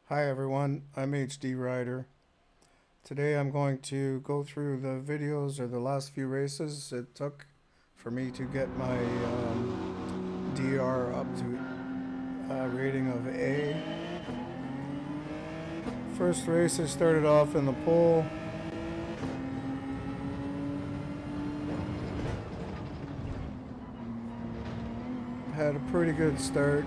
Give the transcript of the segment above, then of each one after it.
Hi everyone, I'm HD Rider. Today I'm going to go through the videos or the last few races it took for me to get my DR up to a rating of A. First race I started off in the pole. Had a pretty good start,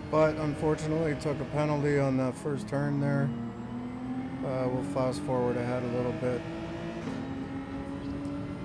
but unfortunately took a penalty on that first turn there. We'll fast forward ahead a little bit.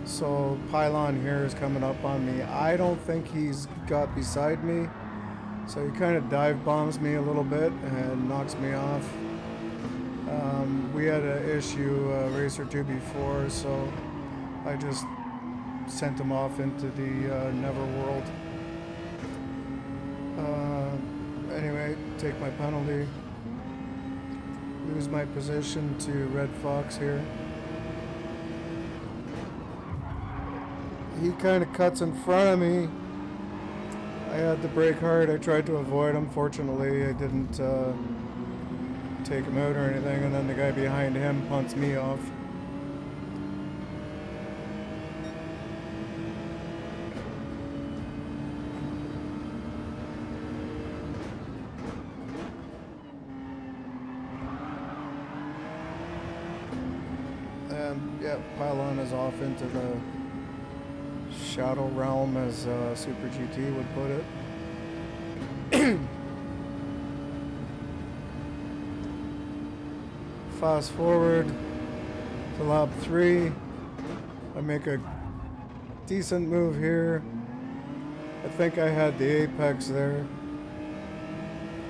So Pylon here is coming up on me. I don't think he's got beside me, so he kind of dive bombs me a little bit and knocks me off. We had an issue a race or two before, so I just sent him off into the Neverworld. Anyway, take my penalty. Lose my position to Red Fox here. He kind of cuts in front of me. I had to brake hard. I tried to avoid him. Fortunately, I didn't take him out or anything, and then the guy behind him punts me off. And yeah, Pylon is off into the Shadow Realm, as Super GT would put it. Fast forward to lap 3. I make a decent move here. I think I had the apex there,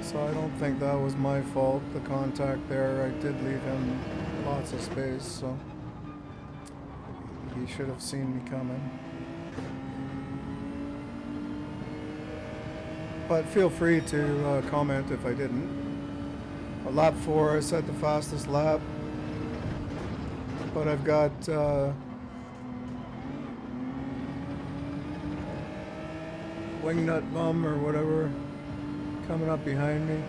so I don't think that was my fault, the contact there. I did leave him lots of space, so he should have seen me coming. But feel free to comment if I didn't. Lap 4, I set the fastest lap, but I've got Wingnut Bum or whatever coming up behind me.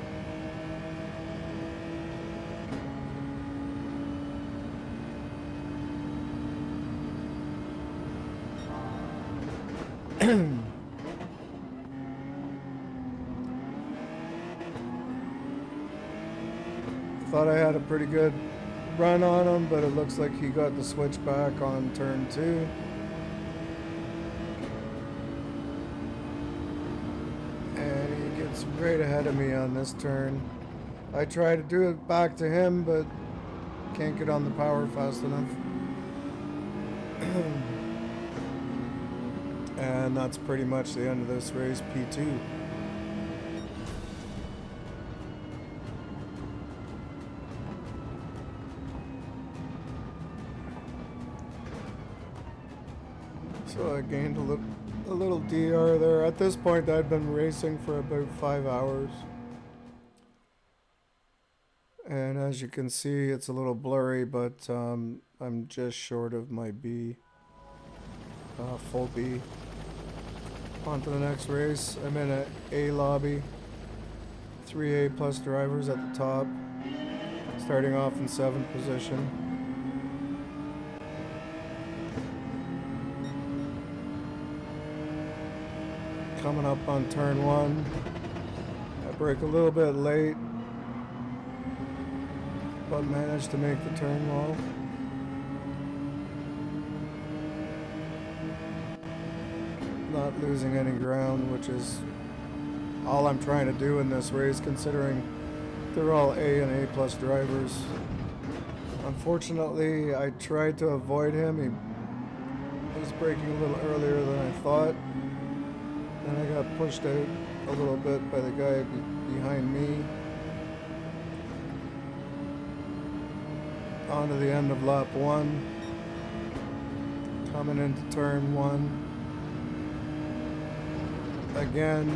Thought I had a pretty good run on him, but it looks like he got the switch back on turn 2. And he gets right ahead of me on this turn. I try to do it back to him, but can't get on the power fast enough. And that's pretty much the end of this race, P2. So I gained a little DR there. At this point, I'd been racing for about 5 hours. And as you can see, it's a little blurry, but I'm just short of my B, full B. On to the next race. I'm in an A lobby. 3 A plus drivers at the top. Starting off in 7th position. Coming up on turn 1. I brake a little bit late, but managed to make the turn well. Not losing any ground, which is all I'm trying to do in this race, considering they're all A and A plus drivers. Unfortunately, I tried to avoid him. He was braking a little earlier than I thought. Then I got pushed out a little bit by the guy behind me. On to the end of lap 1. Coming into turn 1. Again,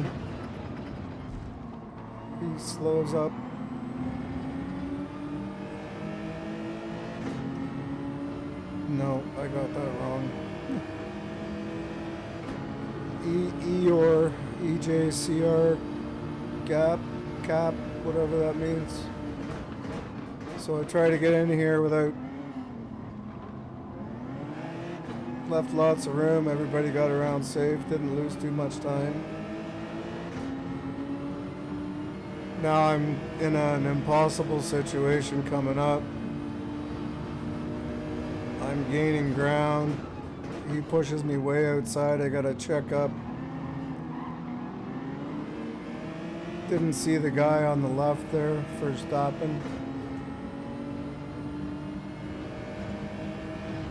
he slows up. No, I got that wrong. EJCR cap, whatever that means. So I try to get in here without, left lots of room, everybody got around safe, didn't lose too much time. Now I'm in an impossible situation coming up. I'm gaining ground. He pushes me way outside. I gotta check up. Didn't see the guy on the left there for stopping.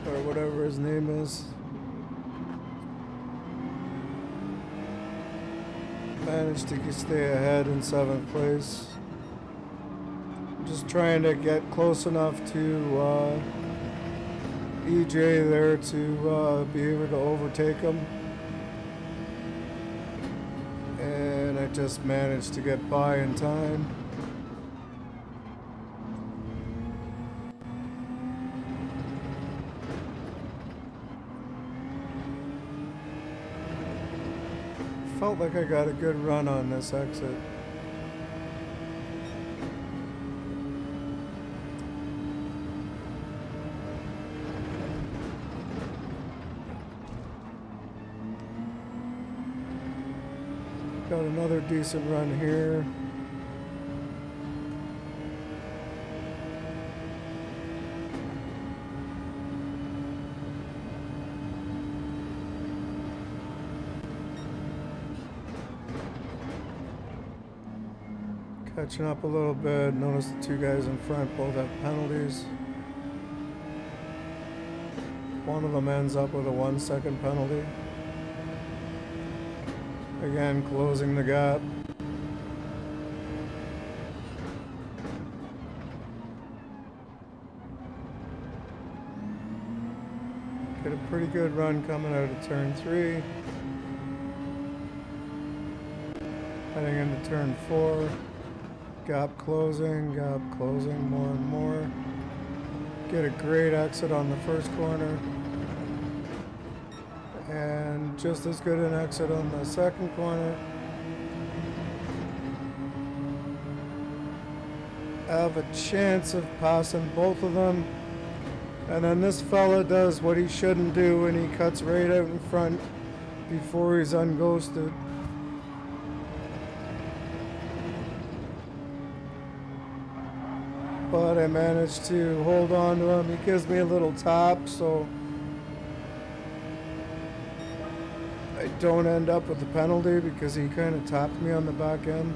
Or whatever his name is. Managed to stay ahead in 7th place. Just trying to get close enough to EJ there to be able to overtake him. And I just managed to get by in time. Felt like I got a good run on this exit. Got another decent run here. Catching up a little bit. Notice the two guys in front both have penalties. One of them ends up with a 1-second penalty. Again, closing the gap. Get a pretty good run coming out of turn 3. Heading into turn 4. Gap closing more and more. Get a great exit on the first corner. And just as good an exit on the second corner. Have a chance of passing both of them. And then this fella does what he shouldn't do and he cuts right out in front before he's unghosted. But I managed to hold on to him. He gives me a little tap, so I don't end up with the penalty because he kind of tapped me on the back end.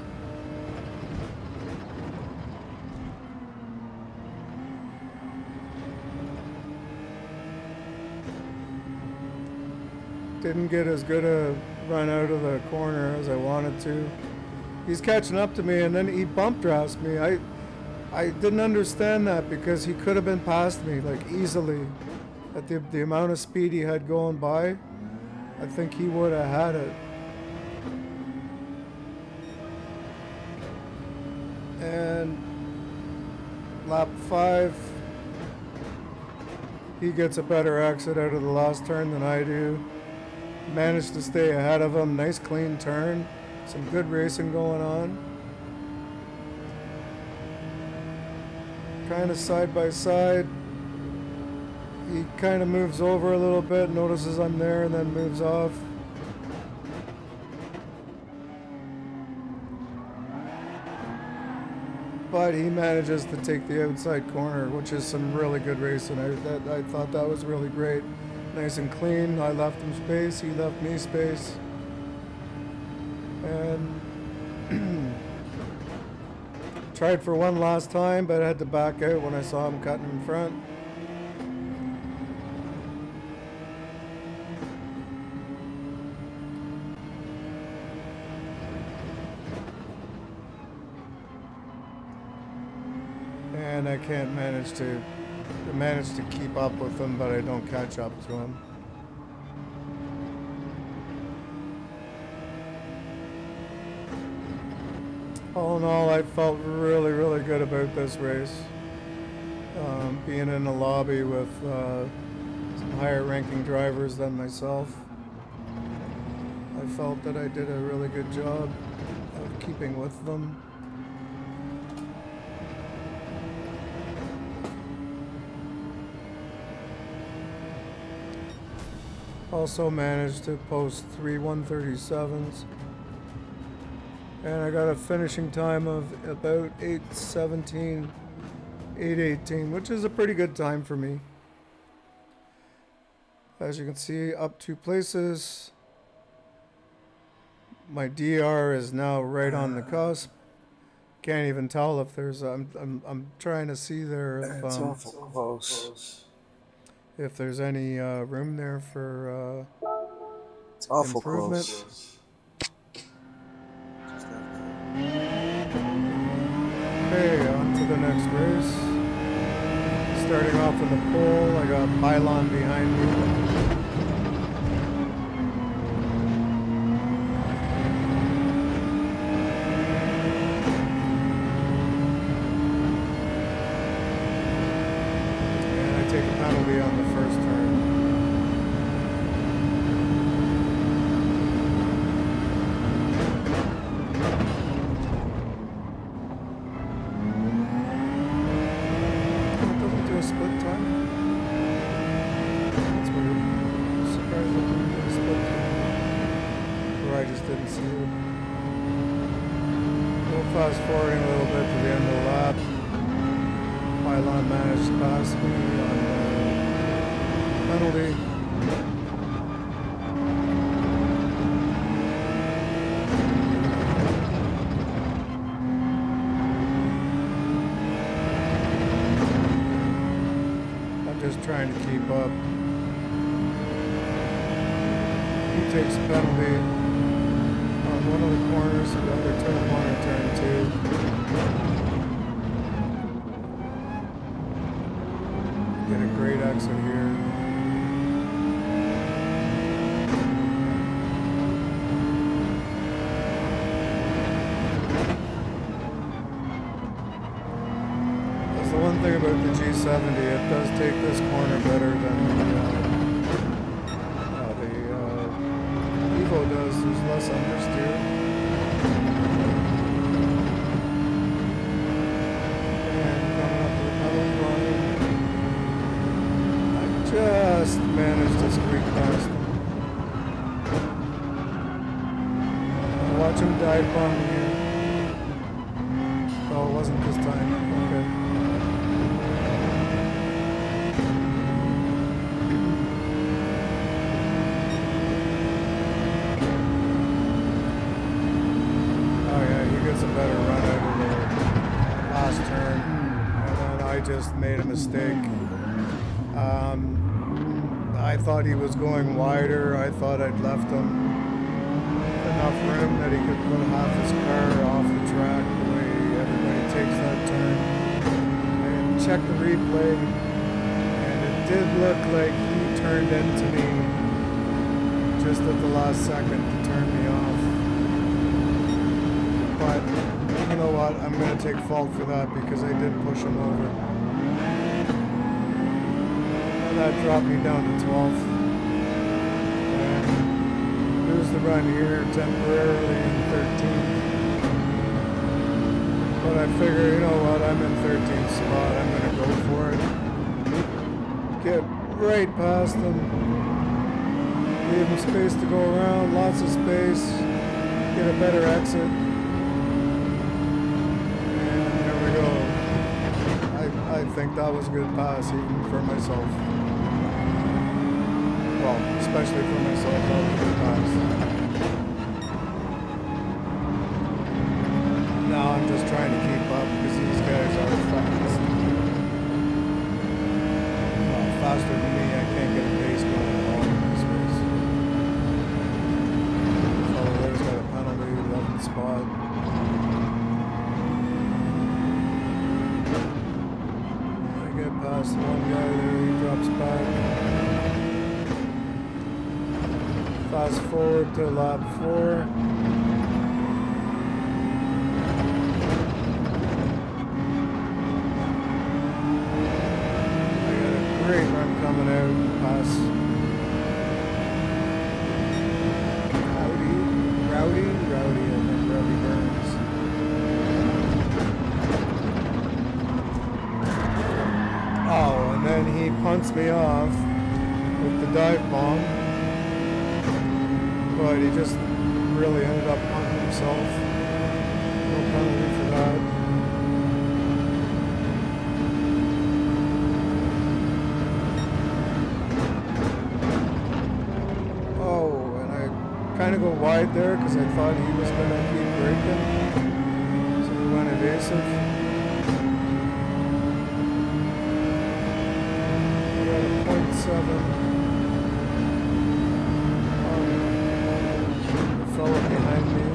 Didn't get as good a run out of the corner as I wanted to. He's catching up to me and then he bump drafts me. I didn't understand that because he could have been past me like easily at the amount of speed he had going by. I think he would have had it. And lap 5, he gets a better exit out of the last turn than I do. Managed to stay ahead of him. Nice clean turn. Some good racing going on. Kind of side by side. He kind of moves over a little bit, notices I'm there, and then moves off. But he manages to take the outside corner, which is some really good racing. I thought that was really great. Nice and clean. I left him space, he left me space. And tried for one last time, but I had to back out when I saw him cutting in front. And I can't manage to keep up with him, but I don't catch up to him. All in all, I felt really, really good about this race. Being in the lobby with some higher ranking drivers than myself. I felt that I did a really good job of keeping with them. Also managed to post 3 137s. And I got a finishing time of about 8:17, 8:18, which is a pretty good time for me. As you can see, up 2 places. My DR is now right on the cusp. Can't even tell if there's. I'm trying to see there It's awful close. if there's any room there for It's awful improvement. close. Okay, on to the next race. Starting off in the pole, I got Pylon behind me. And I take a penalty on the first turn. Split time? That's weird. Surprised I didn't do a split time. Or I just didn't see it. We'll fast forwarding a little bit to the end of the lap. Pylon managed to pass me on the penalty. Just trying to keep up. He takes a penalty on one of the corners, so the other turn 1 or turn 2. Get a great exit here. The one thing about the G70, it does take this corner better than the Evo does. There's less understeer. And coming up to the penalty line, I just managed to squeak past him. Watch him dive bomb here. Oh, it wasn't this time. Okay. A better run out of the last turn, and then I just made a mistake. I thought he was going wider. I thought I'd left him enough room that he could put half his car off the track the way everybody takes that turn. I checked the replay, and it did look like he turned into me just at the last second to turn me off. But you know what? I'm going to take fault for that because I did push him over. And that dropped me down to 12th. And lose the run here temporarily in 13th. But I figure, you know what? I'm in 13th spot. I'm going to go for it. Get right past him. Leave him space to go around. Lots of space. Get a better exit. I think that was a good pass, even for myself. Well, especially for myself, that was a good pass. Now I'm just trying to keep up because these guys are fast. Well, faster than me, I can't get a pace going at all in this race. So there's got a penalty, 11th spot. Past one guy there, he drops back. Fast forward to lap 4. I got a great run coming out. Pass out punts me off with the dive bomb, but he just really ended up punting himself. No penalty for that. Oh, and I kind of go wide there because I thought he was going to keep braking, so he went evasive. .7 the fellow behind me,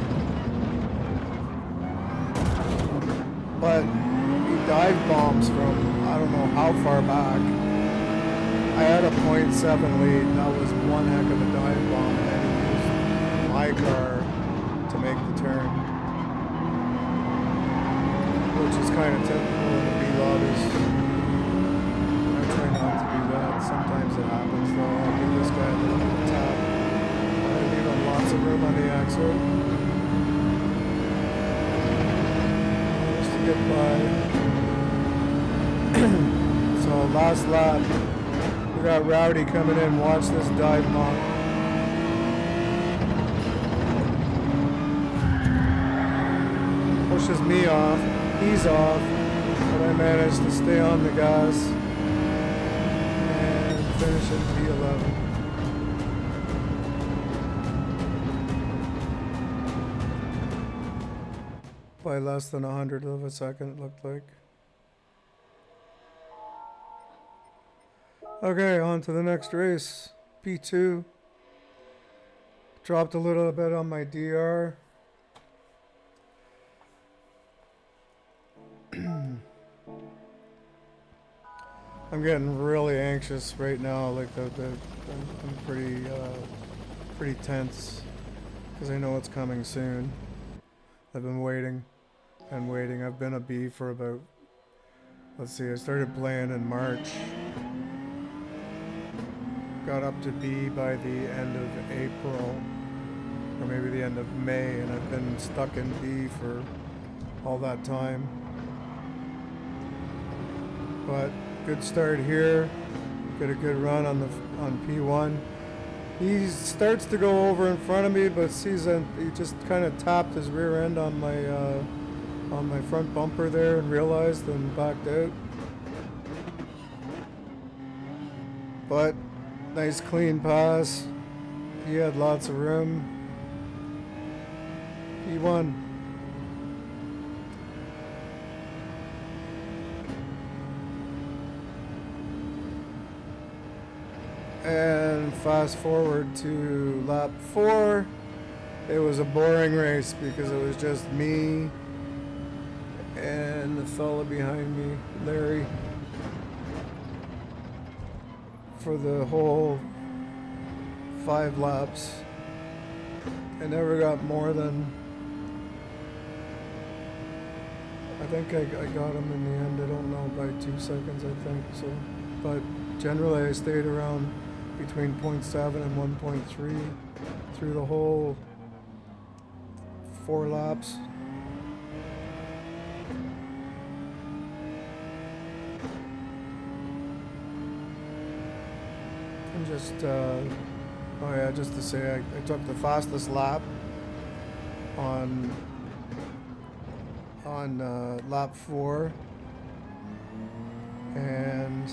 but he dive bombs from I don't know how far back. I had a .7 lead. That was one heck of a dive bomb, and then he used my car to make the turn, which is kind of typical in the B lobbies. Sometimes it happens though. I'll give this guy a little bit of tap. I leave him lots of room on the axle. Just to get by. So last lap, we got Rowdy coming in. Watch this dive bomb. Pushes me off. He's off. But I managed to stay on the gas. Finish in P11. By less than 100th of a second, it looked like. Okay, on to the next race. P2. Dropped a little bit on my DR. I'm getting really anxious right now. Like I'm pretty tense because I know it's coming soon. I've been waiting and waiting. I've been a B for about, let's see, I started playing in March. Got up to B by the end of April, or maybe the end of May, and I've been stuck in B for all that time. But good start here. Get a good run on P1. He starts to go over in front of me, but he just kind of tapped his rear end on my front bumper there and realized and backed out. But nice clean pass. He had lots of room. P1. And fast forward to lap 4. It was a boring race because it was just me and the fella behind me, Larry, for the whole 5 laps. I never got more than, I think I got him in the end. I don't know, by 2 seconds, I think. So, but generally I stayed around between 0.7 and 1.3 through the whole 4 laps. And just, oh yeah, just to say, I took the fastest lap on lap 4, and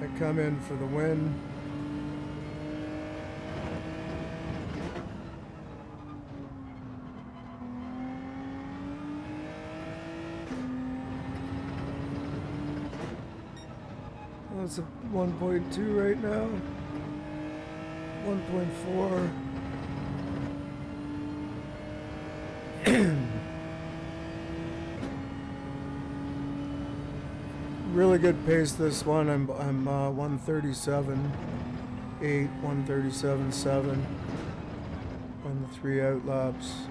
I come in for the win. That's a 1.2 right now. 1.4. Really good pace this one. I'm 137.8, 137.7 on the 3 out laps.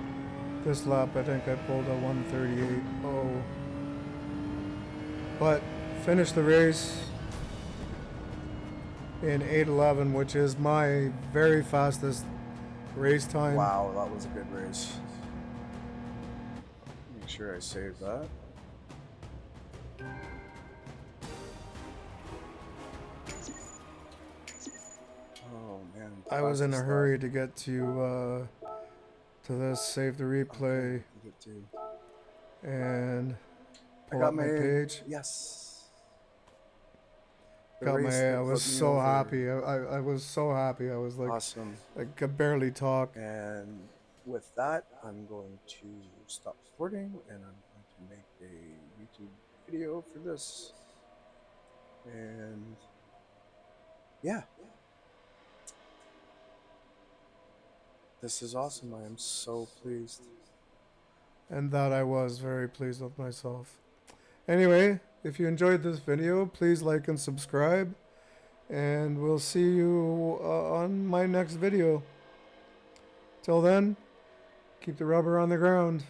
This lap I think I pulled a 138.0. But finished the race in 8:11, which is my very fastest race time. Wow, that was a good race. Make sure I save that. and I was in a practice that. hurry to get to this save the replay Okay, I did too. and I pull got up my my page. yes. The Got race my. I that was put me so over. happy. I was so happy. I was like, Awesome. I could barely talk. And with that, I'm going to stop recording and I'm going to make a YouTube video for this. And yeah, this is awesome. I am so pleased. And that I was very pleased with myself. Anyway, if you enjoyed this video, please like and subscribe. And we'll see you on my next video. Till then, keep the rubber on the ground.